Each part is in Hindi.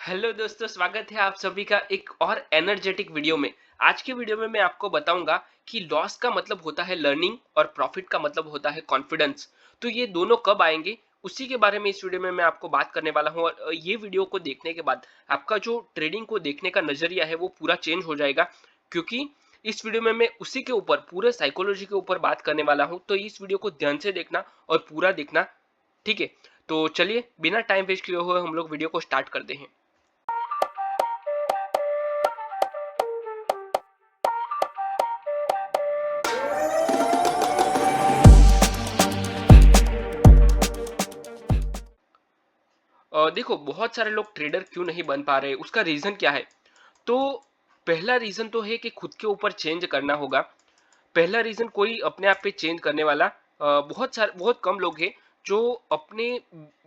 हेलो दोस्तों, स्वागत है आप सभी का एक और एनर्जेटिक वीडियो में। आज के वीडियो में मैं आपको बताऊंगा कि लॉस का मतलब होता है लर्निंग और प्रॉफिट का मतलब होता है कॉन्फिडेंस। तो ये दोनों कब आएंगे, उसी के बारे में इस वीडियो में मैं आपको बात करने वाला हूं। और ये वीडियो को देखने के बाद आपका जो ट्रेडिंग को देखने का नजरिया है वो पूरा चेंज हो जाएगा, क्योंकि इस वीडियो में मैं उसी के ऊपर पूरे साइकोलॉजी के ऊपर बात करने वाला हूँ। तो इस वीडियो को ध्यान से देखना और पूरा देखना, ठीक है? तो चलिए बिना टाइम वेस्ट किए हुए हम लोग वीडियो को स्टार्ट करते हैं। देखो, बहुत सारे लोग ट्रेडर क्यों नहीं बन पा रहे, उसका रीजन क्या है? तो पहला रीजन तो है कि खुद के ऊपर चेंज करना होगा। पहला रीजन कोई अपने आप पे चेंज करने वाला बहुत कम लोग हैं जो अपने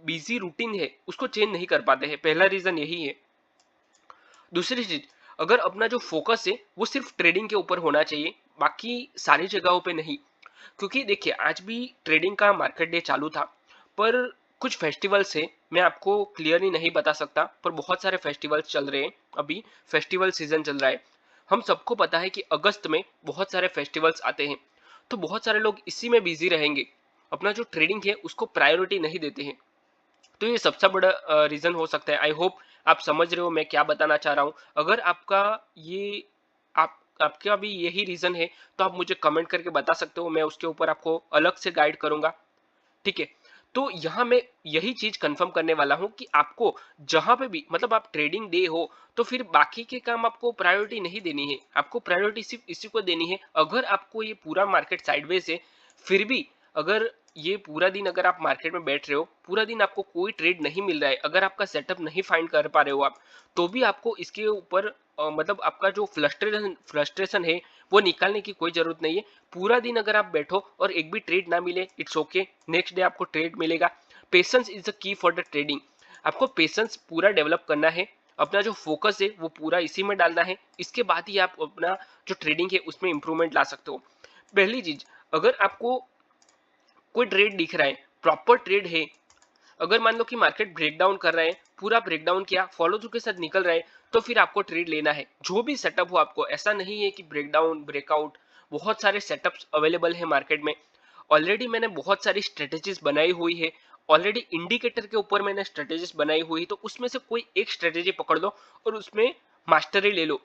बिजी रूटीन है उसको चेंज नहीं कर पाते हैं। पहला रीजन यही है। दूसरी चीज, अगर अपना जो फोकस है वो सिर्फ ट्रेडिंग के ऊपर होना चाहिए, बाकी सारी जगहों पे नहीं। क्योंकि देखिए, आज भी ट्रेडिंग का मार्केट डे चालू था, पर कुछ फेस्टिवल्स है, मैं आपको क्लियरली नहीं बता सकता, पर बहुत सारे फेस्टिवल्स चल रहे हैं। अभी फेस्टिवल सीजन चल रहा है। हम सबको पता है कि अगस्त में बहुत सारे फेस्टिवल्स आते हैं। तो बहुत सारे लोग इसी में बिजी रहेंगे, अपना जो ट्रेडिंग है उसको प्रायोरिटी नहीं देते हैं। तो ये सबसे बड़ा रीजन हो सकता है। आई होप आप समझ रहे हो मैं क्या बताना चाह रहा हूँ। अगर आपका ये आप आपका भी यही रीजन है तो आप मुझे कमेंट करके बता सकते हो, मैं उसके ऊपर आपको अलग से गाइड करूंगा, ठीक है? तो यहाँ मैं यही चीज कंफर्म करने वाला हूँ कि आपको जहां पे भी, मतलब आप ट्रेडिंग डे हो, तो फिर बाकी के काम आपको प्रायोरिटी नहीं देनी है। आपको प्रायोरिटी सिर्फ इसी को देनी है। अगर आपको ये पूरा मार्केट साइडवेज है, फिर भी अगर ये पूरा दिन अगर आप मार्केट में बैठ रहे हो, पूरा दिन आपको कोई ट्रेड नहीं मिल रहा है, अगर आपका सेटअप नहीं फाइंड कर पा रहे हो आप, तो भी आपको इसके ऊपर मतलब आपका जो फ्रस्ट्रेशन है वो निकालने की कोई जरूरत नहीं है। पूरा दिन अगर आप बैठो और एक भी ट्रेड ना मिले, इट्स ओके, नेक्स्ट डे आपको ट्रेड मिलेगा। Patience is the key for the trading. आपको पेशेंस पूरा डेवलप करना है, अपना जो फोकस है वो पूरा इसी में डालना है। इसके बाद ही आप अपना जो ट्रेडिंग है उसमें इंप्रूवमेंट ला सकते हो। पहली चीज, अगर आपको कोई ट्रेड दिख रहा है, प्रॉपर ट्रेड है, अगर मान लो कि मार्केट ब्रेकडाउन कर रहा है, पूरा ब्रेकडाउन किया, फॉलो थ्रू के साथ निकल रहा है, तो फिर आपको ट्रेड लेना है। जो भी सेटअप हो आपको, ऐसा नहीं है कि ब्रेकडाउन ब्रेकआउट, बहुत सारे सेटअप्स अवेलेबल है मार्केट में। ऑलरेडी मैंने बहुत सारी स्ट्रेटेजीज बनाई हुई है। ऑलरेडी इंडिकेटर के ऊपर मैंने स्ट्रेटेजीज बनाई हुई है, तो उसमें से कोई एक स्ट्रेटेजी पकड़ लो और उसमें मास्टरी ले लो।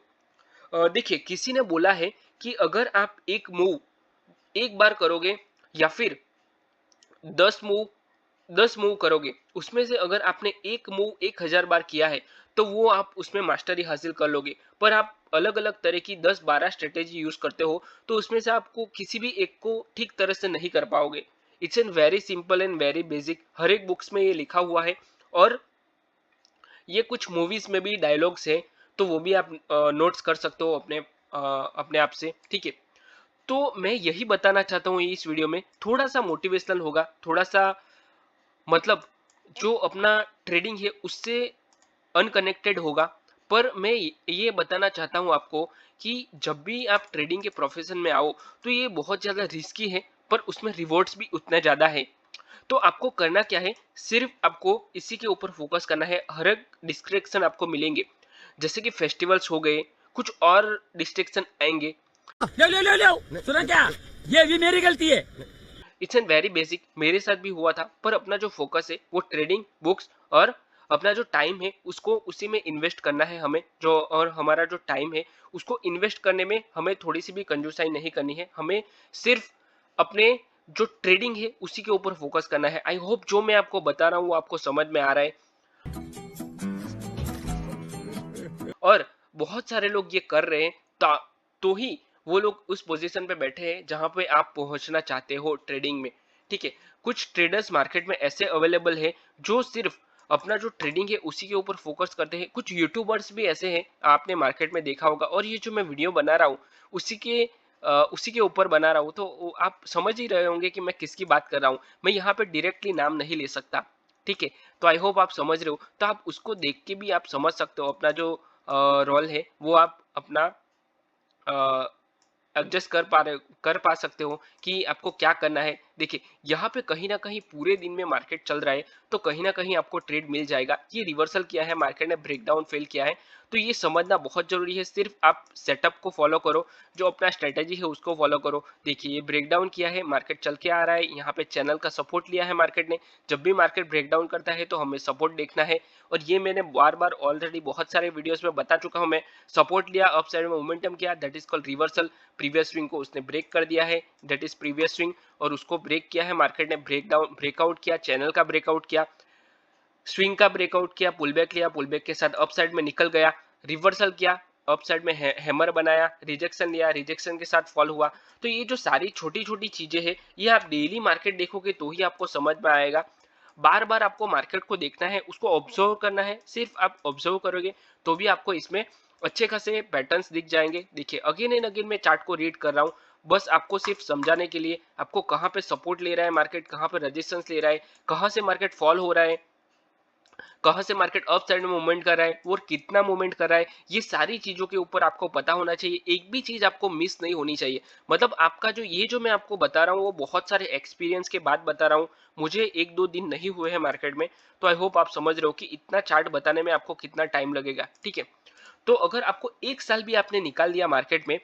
देखिए, किसी ने बोला है कि अगर आप एक मूव एक बार करोगे, या फिर 10 मूव 10 मूव करोगे, उसमें से अगर आपने एक मूव 1000 बार किया है, तो वो आप उसमें मास्टरी हासिल कर लोगे। पर आप अलग अलग तरह की 10-12 स्ट्रेटेजी यूज करते हो, तो उसमें से आपको किसी भी एक को ठीक तरह से नहीं कर पाओगे। It's an very simple and very basic, हर एक बुक्स में ये लिखा हुआ है। और ये कुछ मूवीज में भी डायलॉग्स है, तो वो भी आप नोट्स कर सकते हो अपने आप से, ठीक है? तो मैं यही बताना चाहता हूँ इस वीडियो में, थोड़ा सा मोटिवेशनल होगा, थोड़ा सा, मतलब जो अपना ट्रेडिंग है उससे अनकनेक्टेड होगा। पर मैं ये बताना चाहता हूँ आपको कि जब भी आप ट्रेडिंग के प्रोफेशन में आओ, तो ये बहुत ज़्यादा रिस्की है, पर उसमें रिवॉर्ड्स भी उतने ज़्यादा है। तो आपको करना क्या है, सिर्फ आपको इसी के ऊपर फोकस करना है। हर एक डिस्ट्रैक्शन आपको मिलेंगे, जैसे कि फेस्टिवल्स हो गए, कुछ और डिस्ट्रैक्शन आएंगे। लो लो लो लो सुना क्या? ये भी मेरी गलती है। इट्स एन वेरी बेसिक, मेरे साथ भी हुआ था। पर अपना जो फोकस है वो ट्रेडिंग बुक्स और अपना जो टाइम है उसको उसी में इन्वेस्ट करना है हमें। जो और हमारा जो टाइम है उसको इन्वेस्ट करने में हमें थोड़ी सी भी कंजूसाई नहीं करनी है। हमें सिर्फ अपने जो ट्रेडिंग है उसी के ऊपर फोकस करना है। आई होप जो मैं आपको बता रहा हूँ वो आपको समझ में आ रहा है। और बहुत सारे लोग ये कर रहे हैं, तो ही वो लोग उस पोजीशन पे बैठे हैं जहां पे आप पहुंचना चाहते हो ट्रेडिंग में, ठीक है? कुछ ट्रेडर्स मार्केट में ऐसे अवेलेबल है जो सिर्फ अपना जो ट्रेडिंग है उसी के ऊपर फोकस करते हैं। कुछ यूट्यूबर्स भी ऐसे हैं, आपने मार्केट में देखा होगा। और ये जो मैं वीडियो बना रहा हूँ उसी के ऊपर बना रहा हूँ, तो आप समझ ही रहे होंगे कि मैं किसकी बात कर रहा हूँ। मैं यहाँ पे डायरेक्टली नाम नहीं ले सकता, ठीक है? तो आई होप आप समझ रहे हो। तो आप उसको देख के भी आप समझ सकते हो अपना जो रोल है वो आप अपना एडजस्ट कर पा सकते हो कि आपको क्या करना है। देखिए यहाँ पे कहीं ना कहीं पूरे दिन में मार्केट चल रहा है तो कहीं ना कहीं आपको ट्रेड मिल जाएगा। ये रिवर्सल किया है, मार्केट ने ब्रेकडाउन फेल किया है, तो ये समझना बहुत जरूरी है। सिर्फ आप सेटअप को फॉलो करो, जो अपना स्ट्रेटेजी है उसको फॉलो करो। देखिए ये ब्रेकडाउन किया है, मार्केट चल के आ रहा है, यहाँ पे चैनल का सपोर्ट लिया है मार्केट ने। जब भी मार्केट ब्रेकडाउन करता है तो हमें सपोर्ट देखना है, और ये मैंने बार बार ऑलरेडी बहुत सारे वीडियोस में बता चुका हूँ। मैं सपोर्ट लिया, अप साइड में मोमेंटम किया, that is called reversal. Previous swing को उसने ब्रेक कर दिया है, दैट इज प्रीवियस स्विंग, और उसको ब्रेक किया है मार्केट ने, ब्रेकआउट किया, चैनल का ब्रेकआउट किया, स्विंग का ब्रेकआउट किया, पुलबैक लिया, पुलबैक के साथ अप साइड में निकल गया, रिवर्सल किया, अप साइड में हैमर बनाया, रिजेक्शन लिया, रिजेक्शन के साथ फॉल हुआ। तो ये जो सारी छोटी छोटी चीजें हैं, ये आप डेली मार्केट देखोगे तो ही आपको समझ में आएगा। बार बार आपको मार्केट को देखना है, उसको ऑब्जर्व करना है। सिर्फ आप ऑब्जर्व करोगे तो भी आपको इसमें अच्छे खासे पैटर्न्स दिख जाएंगे। देखिए अगेन एंड अगेन मैं चार्ट को रीड कर रहा हूँ, बस आपको सिर्फ समझाने के लिए, आपको कहाँ पे सपोर्ट ले रहा है मार्केट, कहाँ पे रेजिस्टेंस ले रहा है, कहाँ से मार्केट फॉल हो रहा है, कहां से मार्केट अप साइड में मूवमेंट कर रहा है और कितना मूवमेंट कर रहा है, ये सारी चीजों के ऊपर आपको पता होना चाहिए। एक भी चीज आपको मिस नहीं होनी चाहिए। मतलब आपका जो मैं आपको बता रहा हूँ वो बहुत सारे एक्सपीरियंस के बाद बता रहा हूँ। मुझे एक दो दिन नहीं हुए हैं मार्केट में, तो आई होप आप समझ रहे हो कि इतना चार्ट बताने में आपको कितना टाइम लगेगा। ठीक है, तो अगर आपको एक साल भी आपने निकाल दिया मार्केट में,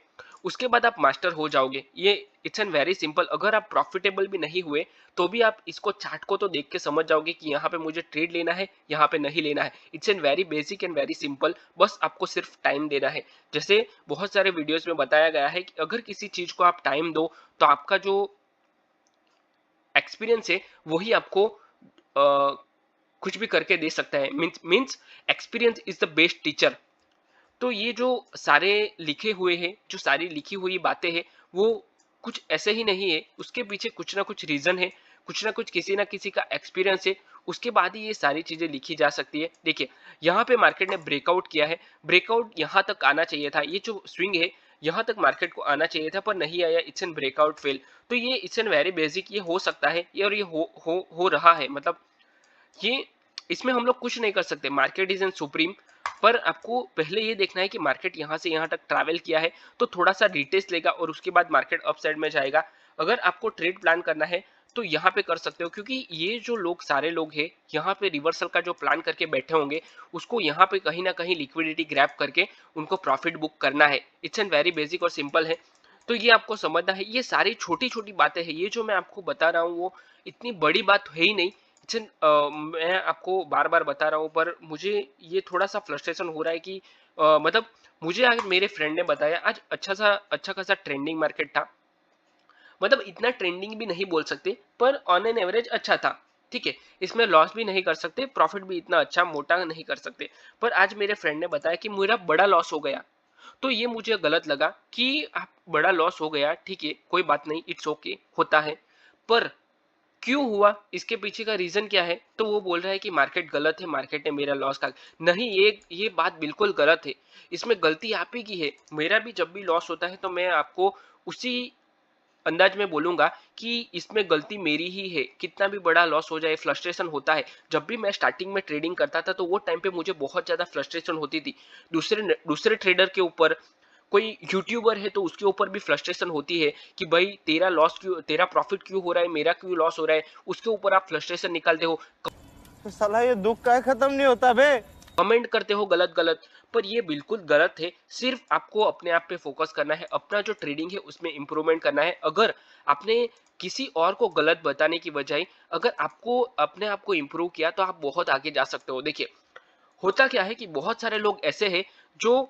उसके बाद आप मास्टर हो जाओगे। ये इट्स एन वेरी सिंपल। अगर आप प्रॉफिटेबल भी नहीं हुए तो भी आप इसको चार्ट को तो देख के समझ जाओगे कि यहाँ पे मुझे ट्रेड लेना है, यहाँ पे नहीं लेना है। It's an very basic and very simple, बस आपको सिर्फ टाइम देना है। जैसे बहुत सारे वीडियोस में बताया गया है कि अगर किसी चीज को आप टाइम दो तो आपका जो एक्सपीरियंस है वही आपको कुछ भी करके दे सकता है। Means experience is the best teacher. तो ये जो सारे लिखे हुए हैं, जो सारी लिखी हुई बातें हैं, वो कुछ ऐसे ही नहीं है, उसके पीछे कुछ ना कुछ रीजन है, कुछ ना कुछ किसी ना किसी का एक्सपीरियंस है, उसके बाद ही ये सारी चीजें लिखी जा सकती है। देखिए यहाँ पे मार्केट ने ब्रेकआउट किया है, ब्रेकआउट यहाँ तक आना चाहिए था, ये जो स्विंग है यहाँ तक मार्केट को आना चाहिए था पर नहीं आया, इट्स एन ब्रेकआउट फेल। तो ये इट्स एन वेरी बेसिक, ये हो सकता है ये, और ये हो रहा है। मतलब ये इसमें हम लोग कुछ नहीं कर सकते, मार्केट इज एन सुप्रीम। पर आपको पहले ये देखना है कि मार्केट यहाँ से यहाँ तक ट्रैवल किया है तो थोड़ा सा रिटेस्ट लेगा और उसके बाद मार्केट अप साइड में जाएगा। अगर आपको ट्रेड प्लान करना है तो यहाँ पे कर सकते हो, क्योंकि ये जो लोग सारे लोग हैं यहाँ पे रिवर्सल का जो प्लान करके बैठे होंगे, उसको यहाँ पे कहीं ना कहीं लिक्विडिटी ग्रैब करके उनको प्रॉफिट बुक करना है। इट्स एन वेरी बेसिक और सिंपल है, तो ये आपको समझना है। ये सारी छोटी छोटी बातें हैं, ये जो मैं आपको बता रहा हूँ वो इतनी बड़ी बात है ही नहीं। मैं आपको बार बार बता रहा हूँ पर मुझे ये थोड़ा सा फ्रस्ट्रेशन हो रहा है कि मतलब मुझे आज मेरे फ्रेंड ने बताया, आज अच्छा खासा ट्रेंडिंग मार्केट था। मतलब इतना ट्रेंडिंग भी नहीं बोल सकते पर ऑन एन एवरेज अच्छा था। ठीक है, इसमें लॉस भी नहीं कर सकते, प्रॉफिट भी इतना अच्छा मोटा नहीं कर सकते। पर आज मेरे फ्रेंड ने बताया कि मेरा बड़ा लॉस हो गया, तो ये मुझे गलत लगा कि आप बड़ा लॉस हो गया, ठीक है कोई बात नहीं, इट्स ओके, होता है। पर क्यों हुआ, इसके पीछे का रीजन क्या है? तो वो बोल रहा है कि मार्केट गलत है, मार्केट ने मेरा लॉस का। नहीं, ये बात बिल्कुल गलत है। इसमें गलती आप ही की है। मेरा भी जब भी लॉस होता है तो मैं आपको उसी अंदाज में बोलूंगा कि इसमें गलती मेरी ही है। कितना भी बड़ा लॉस हो जाए, फ्रस्ट्रेशन होता है। जब भी मैं स्टार्टिंग में ट्रेडिंग करता था तो वो टाइम पे मुझे बहुत ज्यादा फ्रस्ट्रेशन होती थी। दूसरे ट्रेडर के ऊपर, कोई यूट्यूबर है तो उसके ऊपर भी फ्रस्ट्रेशन होती है कि भाई तेरा लॉस क्यों, तेरा प्रॉफिट क्यों हो रहा है, मेरा क्यों लॉस हो रहा है, उसके ऊपर आप फ्रस्ट्रेशन निकालते हो, तो साला ये दुख का खत्म नहीं होता बे। कमेंट करते हो गलत गलत। पर ये बिल्कुल गलत है। सिर्फ आपको अपने आप पे फोकस करना है, अपना जो ट्रेडिंग है उसमें इंप्रूवमेंट करना है। अगर आपने किसी और को गलत बताने की बजाय अगर आपको अपने आप को इंप्रूव किया तो आप बहुत आगे जा सकते हो। देखिए होता क्या है कि बहुत सारे लोग ऐसे हैं जो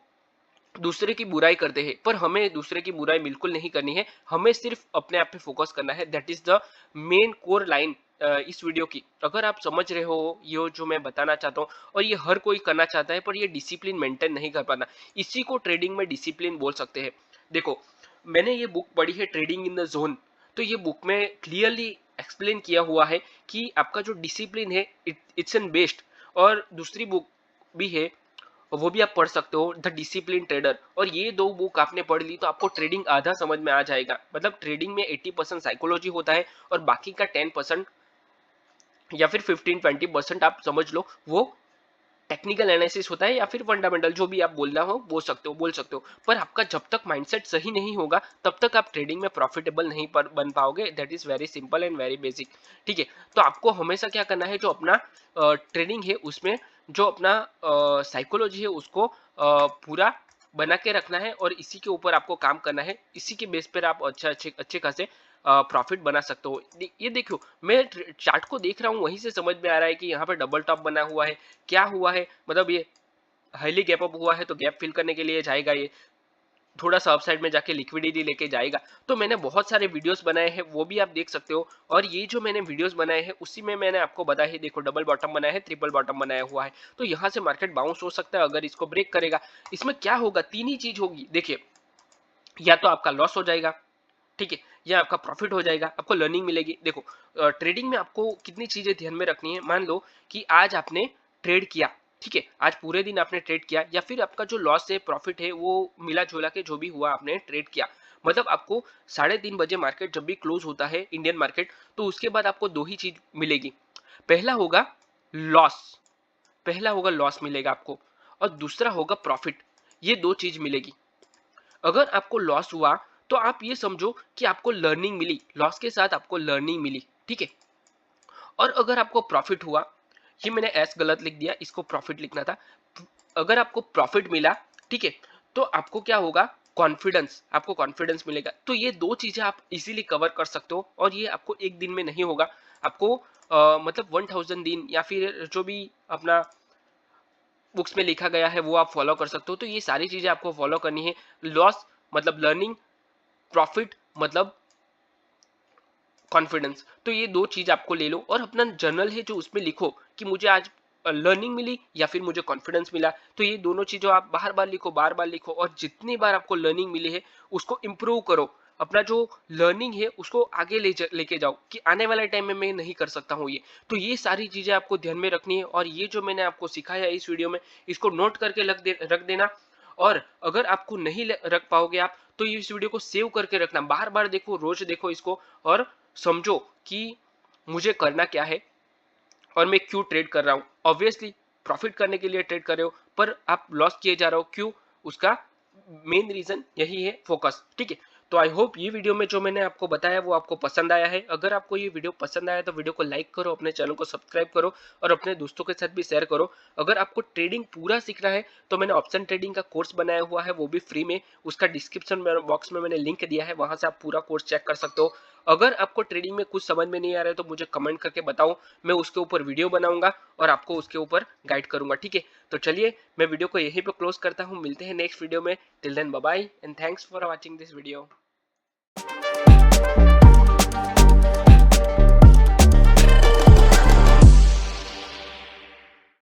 दूसरे की बुराई करते हैं, पर हमें दूसरे की बुराई बिल्कुल नहीं करनी है, हमें सिर्फ अपने आप पे फोकस करना है। That is the main core line इस वीडियो की। अगर आप समझ रहे हो ये जो मैं बताना चाहता हूँ, और ये हर कोई करना चाहता है पर ये डिसिप्लिन मेंटेन नहीं कर पाता, इसी को ट्रेडिंग में डिसिप्लिन बोल सकते हैं। देखो मैंने ये बुक पढ़ी है ट्रेडिंग इन द जोन, तो ये बुक में क्लियरली एक्सप्लेन किया हुआ है कि आपका जो डिसिप्लिन है इट्स एन बेस्ट। और दूसरी बुक भी है, वो भी आप पढ़ सकते हो, द डिसिप्लिन ट्रेडर। और ये दो बुक आपने पढ़ ली तो आपको ट्रेडिंग आधा समझ में आ जाएगा। मतलब ट्रेडिंग में 80% साइकोलॉजी होता है और बाकी का 10% या फिर 15-20% आप समझ लो वो टेक्निकल एनालिसिस होता है या फिर फंडामेंटल, जो भी आप बोलना हो बोल सकते हो, पर आपका जब तक माइंडसेट सही नहीं होगा तब तक आप ट्रेडिंग में प्रॉफिटेबल नहीं बन पाओगे। That is very simple and very basic. ठीक है, तो आपको हमेशा क्या करना है, जो अपना ट्रेडिंग है उसमें जो अपना साइकोलॉजी है उसको पूरा बना के रखना है और इसी के ऊपर आपको काम करना है। इसी के बेस पर आप अच्छे खासे प्रॉफिट बना सकते हो। ये देखो, मैं चार्ट को देख रहा हूँ, वहीं से समझ में आ रहा है कि यहाँ पे डबल टॉप बना हुआ है। क्या हुआ है, मतलब ये हाईली गैप अप हुआ है तो गैप फिल करने के लिए जाएगा, ये थोड़ा सा अपसाइड में जाके लिक्विडिटी लेके जाएगा। तो मैंने बहुत सारे वीडियोस बनाए हैं, वो भी आप देख सकते हो। और ये जो मैंने वीडियोस बनाए हैं उसी में मैंने आपको बताया है, देखो डबल बॉटम बनाया है, ट्रिपल बॉटम बनाया हुआ है। तो यहाँ से मार्केट बाउंस हो सकता है अगर इसको ब्रेक करेगा। इसमें क्या होगा, तीन ही चीज होगी। देखिए, या तो आपका लॉस हो जाएगा, ठीक है, या आपका प्रॉफिट हो जाएगा, आपको लर्निंग मिलेगी। देखो ट्रेडिंग में आपको कितनी चीजें ध्यान में रखनी है। मान लो कि आज आपने ट्रेड किया, ठीक है, आज पूरे दिन आपने ट्रेड किया, या फिर आपका जो लॉस है प्रॉफिट है वो मिला जुला के जो भी हुआ आपने ट्रेड किया, मतलब आपको 3:30 बजे मार्केट जब भी क्लोज होता है इंडियन मार्केट, तो उसके बाद आपको दो ही चीज मिलेगी। पहला होगा लॉस, पहला होगा लॉस मिलेगा आपको, और दूसरा होगा प्रॉफिट। ये दो चीज मिलेगी। अगर आपको लॉस हुआ तो आप ये समझो कि आपको लर्निंग मिली, लॉस के साथ आपको लर्निंग मिली, ठीक है। और अगर आपको प्रॉफिट हुआ, ये मैंने एस गलत लिख दिया, इसको प्रॉफिट लिखना था। अगर आपको प्रॉफिट मिला, ठीक है, तो आपको क्या होगा, कॉन्फिडेंस, आपको कॉन्फिडेंस मिलेगा। तो ये दो चीजें आप इजीली कवर कर सकते हो, और ये आपको एक दिन में नहीं होगा, आपको मतलब 1000 दिन या फिर जो भी अपना बुक्स में लिखा गया है वो आप फॉलो कर सकते हो। तो ये सारी चीजें आपको फॉलो करनी है। लॉस मतलब लर्निंग, प्रॉफिट मतलब कॉन्फिडेंस। तो ये दो चीज आपको ले लो और अपना जर्नल है जो उसमें लिखो कि मुझे आज लर्निंग मिली या फिर मुझे कॉन्फिडेंस मिला। तो ये दोनों चीजों आप बार बार लिखो, बार बार लिखो, और जितनी बार आपको लर्निंग मिली है उसको इम्प्रूव करो। अपना जो लर्निंग है उसको आगे लेके जाओ कि आने वाले टाइम में मैं नहीं कर सकता हूँ ये। तो ये सारी चीजें आपको ध्यान में रखनी है, और ये जो मैंने आपको सिखाया इस वीडियो में, इसको नोट करके रख देना। और अगर आपको नहीं रख पाओगे आप, तो इस वीडियो को सेव करके रखना, बार बार देखो, रोज देखो इसको, और समझो कि मुझे करना क्या है और मैं क्यों ट्रेड कर रहा हूं। ऑब्वियसली प्रॉफिट करने के लिए ट्रेड कर रहे हो, पर आप लॉस किए जा रहे हो, क्यों, उसका मेन रीजन यही है, फोकस। ठीक है, तो आई होप ये वीडियो में जो मैंने आपको बताया वो आपको पसंद आया है। अगर आपको ये वीडियो पसंद आया तो वीडियो को लाइक करो, अपने चैनल को सब्सक्राइब करो और अपने दोस्तों के साथ भी शेयर करो। अगर आपको ट्रेडिंग पूरा सीखना है तो मैंने ऑप्शन ट्रेडिंग का कोर्स बनाया हुआ है, वो भी फ्री में, उसका डिस्क्रिप्शन बॉक्स में मैंने लिंक दिया है, वहां से आप पूरा कोर्स चेक कर सकते हो। अगर आपको ट्रेडिंग में कुछ समझ में नहीं आ रहा है तो मुझे कमेंट करके बताओ, मैं उसके ऊपर वीडियो बनाऊंगा और आपको उसके ऊपर गाइड करूंगा। ठीक है, तो चलिए मैं वीडियो को यहीं पे क्लोज करता हूँ, मिलते हैं नेक्स्ट वीडियो में। Till then bye bye and thanks for watching this video.